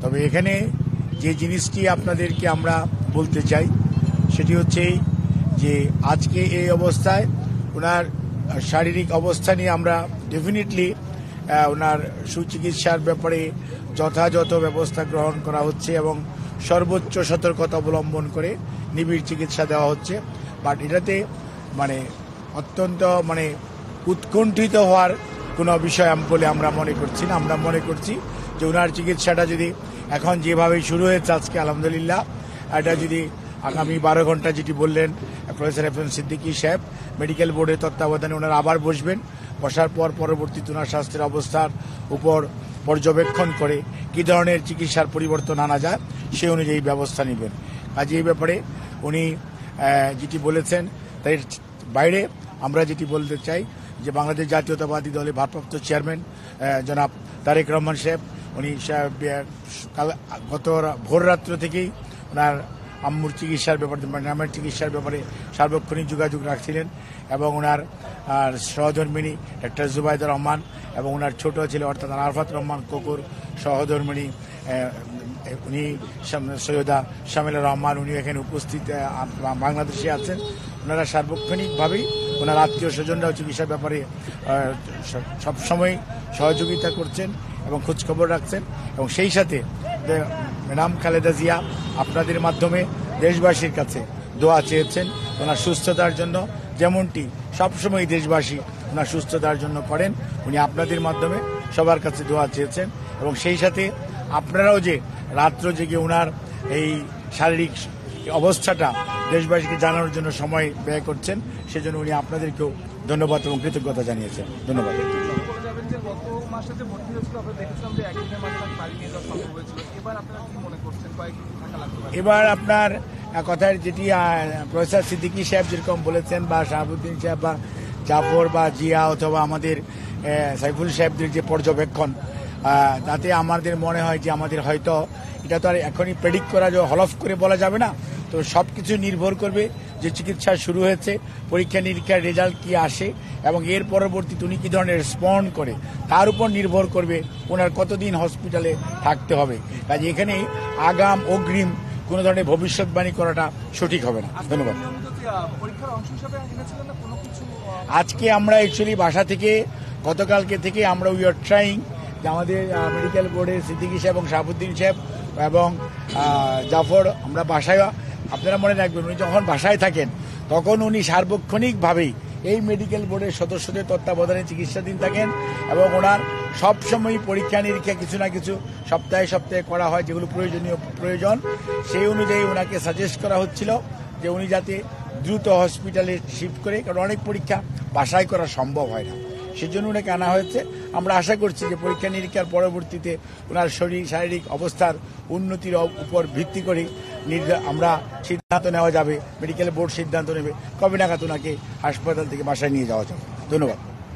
তবে এখানে যে জিনিসটি আপনাদেরকে আমরা বলতে চাই সেটি হচ্ছে যে আজকে এই অবস্থায় ওনার শারীরিক অবস্থা নিয়ে আমরা ডেফিনেটলি ওনার সুচিকিৎসার ব্যাপারে যথাযথ ব্যবস্থা গ্রহণ করা হচ্ছে এবং সর্বোচ্চ সতর্কতা অবলম্বন করে নিবিড় চিকিৎসা দেওয়া হচ্ছে। বাট এটাতে অত্যন্ত উৎকণ্ঠিত হওয়ার কোনো বিষয় বলে আমরা মনে করছি না। আমরা মনে করছি যে ওনার চিকিৎসাটা যদি এখন যেভাবে শুরু হয়েছে আজকে আলহামদুলিল্লাহ, এটা যদি আগামী 12 ঘন্টা যেটি বললেন প্রফেসর এফ এম সিদ্দিকী সাহেব, মেডিকেল বোর্ডের তত্ত্বাবধানে ওনারা আবার বসবেন, বসার পর পরবর্তীতে ওনার স্বাস্থ্যের অবস্থার উপর পর্যবেক্ষণ করে কী ধরনের চিকিৎসার পরিবর্তন আনা যায় সেই অনুযায়ী ব্যবস্থা নেবেন। কাজে এই ব্যাপারে উনি যেটি বলেছেন তার বাইরে আমরা যেটি বলতে চাই যে বাংলাদেশ জাতীয়তাবাদী দলের ভারপ্রাপ্ত চেয়ারম্যান জনাব তারেক রহমান সাহেব, উনি গত ভোর রাত্র থেকেই ওনার আম্মুর চিকিৎসার ব্যাপারে নামের চিকিৎসার ব্যাপারে সার্বক্ষণিক যোগাযোগ রাখছিলেন এবং ওনার সহধর্মিণী ডাক্তার জুবাইদুর রহমান এবং ওনার ছোট ছেলে অর্থাৎ আরফাত রহমান কোকুর সহধর্মিণী উনি সৈয়দা শামিলা রহমান, উনি এখানে উপস্থিত বাংলাদেশে আছেন। ওনারা সার্বক্ষণিকভাবেই ওনার আত্মীয় স্বজনরাও চিকিৎসার ব্যাপারে সবসময় সহযোগিতা করছেন এবং খোঁজখবর রাখছেন এবং সেই সাথে ম্যাডাম খালেদা জিয়া আপনাদের মাধ্যমে দেশবাসীর কাছে দোয়া চেয়েছেন ওনার সুস্থতার জন্য, যেমনটি সবসময় দেশবাসী ওনার সুস্থতার জন্য করেন। উনি আপনাদের মাধ্যমে সবার কাছে দোয়া চেয়েছেন এবং সেই সাথে আপনারাও যে রাত্র জেগে ওনার এই শারীরিক অবস্থাটা দেশবাসীকে জানানোর জন্য সময় ব্যয় করছেন, সেজন্য উনি আপনাদেরকেও ধন্যবাদ এবং কৃতজ্ঞতা জানিয়েছেন। ধন্যবাদ। এবার আপনার কথার যেটি প্রফেসর সিদ্দিকী সাহেব যেরকম বলেছেন বা শাহাবুদ্দিন সাহেব বা জাফর বা জিয়া অথবা আমাদের সাইফুল সাহেবদের যে পর্যবেক্ষণ, তাতে আমাদের মনে হয় যে আমাদের হয়তো এটা তো আর এখনই প্রেডিক্ট করা যে হলফ করে বলা যাবে না, তো সব কিছু নির্ভর করবে যে চিকিৎসা শুরু হয়েছে, পরীক্ষা নিরীক্ষার রেজাল্ট কি আসে এবং এর পরবর্তীতে উনি কী ধরনের রেসপন্ড করে তার উপর নির্ভর করবে ওনার কতদিন হসপিটালে থাকতে হবে। কাজে এখানে আগাম অগ্রিম কোনো ধরনের ভবিষ্যৎবাণী করাটা সঠিক হবে না। ধন্যবাদ। আজকে আমরা অ্যাকচুয়ালি বাসা থেকে গতকালকে থেকে আমরা উই আর ট্রাইং যে আমাদের মেডিকেল বোর্ডের সিদ্দিকী সাহেব এবং শাহাবুদ্দিন সাহেব এবং জাফর, আমরা বাসায়, আপনারা মনে রাখবেন উনি যখন বাসায় থাকেন তখন উনি সার্বক্ষণিকভাবেই এই মেডিকেল বোর্ডের সদস্যদের তত্ত্বাবধানে চিকিৎসাধীন থাকেন এবং ওনার সবসময় পরীক্ষা নিরীক্ষা কিছু না কিছু সপ্তাহে সপ্তাহে করা হয়, যেগুলো প্রয়োজন সেই অনুযায়ী ওনাকে সাজেস্ট করা হচ্ছিল যে উনি যাতে দ্রুত হসপিটালে শিফট করে, কারণ অনেক পরীক্ষা বাসায় করা সম্ভব হয় না, সেজন্য ওনাকে আনা হয়েছে। আমরা আশা করছি যে পরীক্ষা নিরীক্ষার পরবর্তীতে ওনার শারীরিক অবস্থার উন্নতির উপর ভিত্তি করে আমরা সিদ্ধান্ত নেওয়া যাবে, মেডিকেল বোর্ড সিদ্ধান্ত নেবে কবে নাগাদ ওনাকে হাসপাতাল থেকে বাসায় নিয়ে যাওয়া যাবে। ধন্যবাদ।